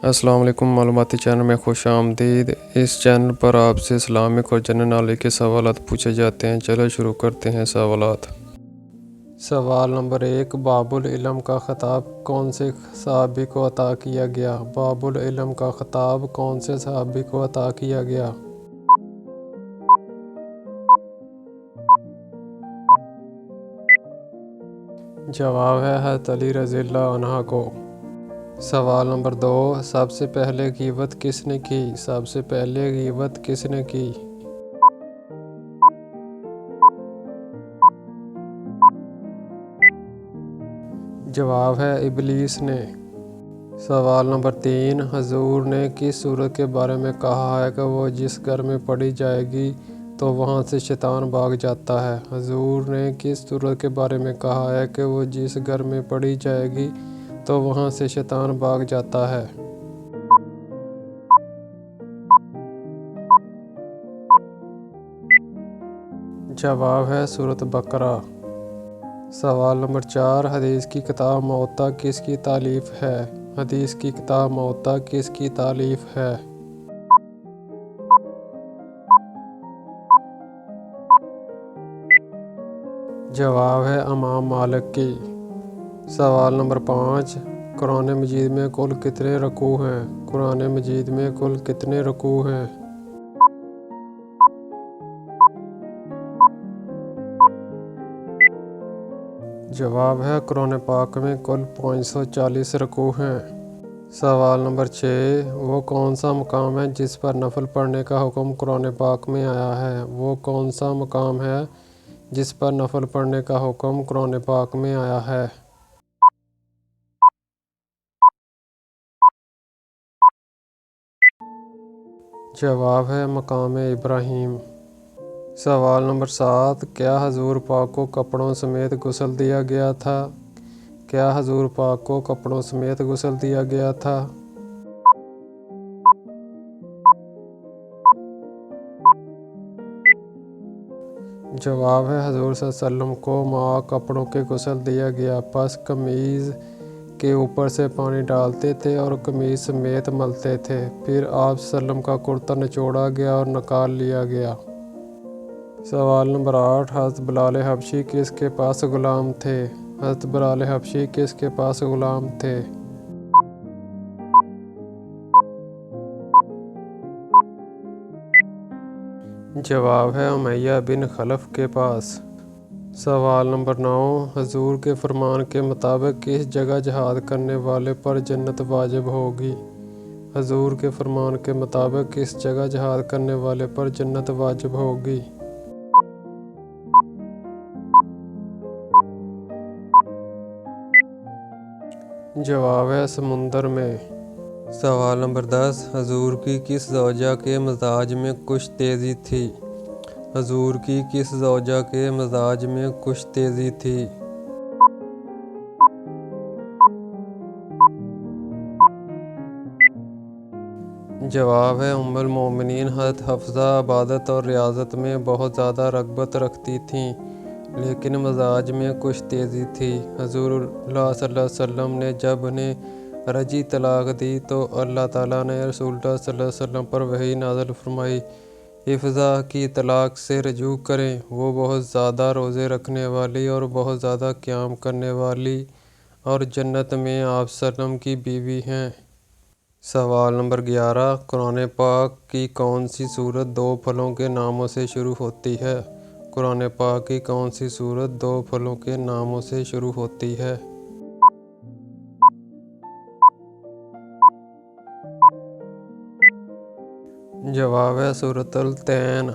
السلام علیکم، معلوماتی چینل میں خوش آمدید۔ اس چینل پر آپ سے اسلامک اور جنرل نالج کے سوالات پوچھے جاتے ہیں۔ چلو شروع کرتے ہیں سوالات۔ سوال نمبر 1، باب العلم کا خطاب کون سے صحابی کو عطا کیا گیا؟ باب العلم کا خطاب کون سے صحابی کو عطا کیا گیا؟ جواب ہے حضرت علی رضی اللہ عنہ کو۔ سوال نمبر 2، سب سے پہلے غیبت کس نے کی؟ سب سے پہلے غیبت کس نے کی؟ جواب ہے ابلیس نے۔ سوال نمبر 3، حضور نے کس صورت کے بارے میں کہا ہے کہ وہ جس گھر میں پڑھی جائے گی تو وہاں سے شیطان بھاگ جاتا ہے؟ حضور نے کس صورت کے بارے میں کہا ہے کہ وہ جس گھر میں پڑھی جائے گی تو وہاں سے شیطان بھاگ جاتا ہے؟ جواب ہے سورۃ بقرہ۔ سوال نمبر 4، حدیث کی کتاب موطا کس کی تالیف ہے؟ حدیث کی کتاب موطا کس کی تالیف ہے؟ جواب ہے امام مالک کی۔ سوال نمبر 5، قرآن مجید میں کل کتنے رکوع ہیں؟ قرآن مجید میں کل کتنے رکوع ہیں؟ جواب ہے قرآن پاک میں کل 540 رکوع ہیں۔ سوال نمبر 6، وہ کون سا مقام ہے جس پر نفل پڑھنے کا حکم قرآن پاک میں آیا ہے؟ وہ کون سا مقام ہے جس پر نفل پڑھنے کا حکم قرآن پاک میں آیا ہے؟ جواب ہے مقام ابراہیم۔ سوال نمبر 7، کیا حضور پاک کو کپڑوں سمیت غسل دیا گیا تھا؟ کیا حضور پاک کو کپڑوں سمیت غسل دیا گیا تھا؟ جواب ہے حضور صلی اللہ علیہ وسلم کو ماء کپڑوں کے غسل دیا گیا، پس قمیض کے اوپر سے پانی ڈالتے تھے اور قمیض سمیت ملتے تھے، پھر آپ صلی اللہ علیہ وسلم کا کرتا نچوڑا گیا اور نکال لیا گیا۔ سوال نمبر 8، حضرت بلال حبشی کس کے پاس غلام تھے؟ حضرت بلال حبشی کس کے پاس غلام تھے؟ جواب ہے امیہ بن خلف کے پاس۔ سوال نمبر 9، حضور کے فرمان کے مطابق کس جگہ جہاد کرنے والے پر جنت واجب ہوگی؟ حضور کے فرمان کے مطابق کس جگہ جہاد کرنے والے پر جنت واجب ہوگی؟ جواب ہے سمندر میں۔ سوال نمبر 10، حضور کی کس زوجہ کے مزاج میں کچھ تیزی تھی؟ حضور کی کس زوجہ کے مزاج میں کچھ تیزی تھی؟ جواب ہے ام المومنین حضرت حفصہ عبادت اور ریاضت میں بہت زیادہ رغبت رکھتی تھیں، لیکن مزاج میں کچھ تیزی تھی۔ حضور اللہ صلی اللہ علیہ وسلم نے جب انہیں رجعی طلاق دی تو اللہ تعالیٰ نے رسول اللہ صلی اللہ علیہ وسلم پر وحی نازل فرمائی، حفصہ کی طلاق سے رجوع کریں، وہ بہت زیادہ روزے رکھنے والی اور بہت زیادہ قیام کرنے والی اور جنت میں آپ صلی اللہ علیہ وسلم کی بیوی ہیں۔ سوال نمبر 11، قرآن پاک کی کون سی سورت 2 پھلوں کے ناموں سے شروع ہوتی ہے؟ قرآن پاک کی کون سی سورت 2 پھلوں کے ناموں سے شروع ہوتی ہے؟ جواب ہے سورۃ التین۔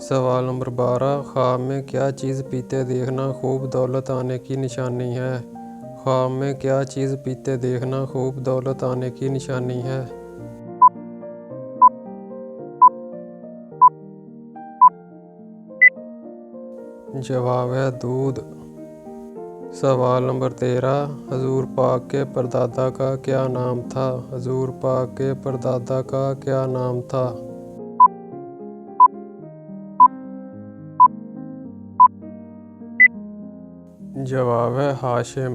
سوال نمبر 12، خواب میں کیا چیز پیتے دیکھنا خوب دولت آنے کی نشانی ہے؟ خواب میں کیا چیز پیتے دیکھنا خوب دولت آنے کی نشانی ہے؟ جواب ہے دودھ۔ سوال نمبر 13، حضور پاک کے پردادا کا کیا نام تھا؟ حضور پاک کے پردادا کا کیا نام تھا؟ جواب ہے ہاشم۔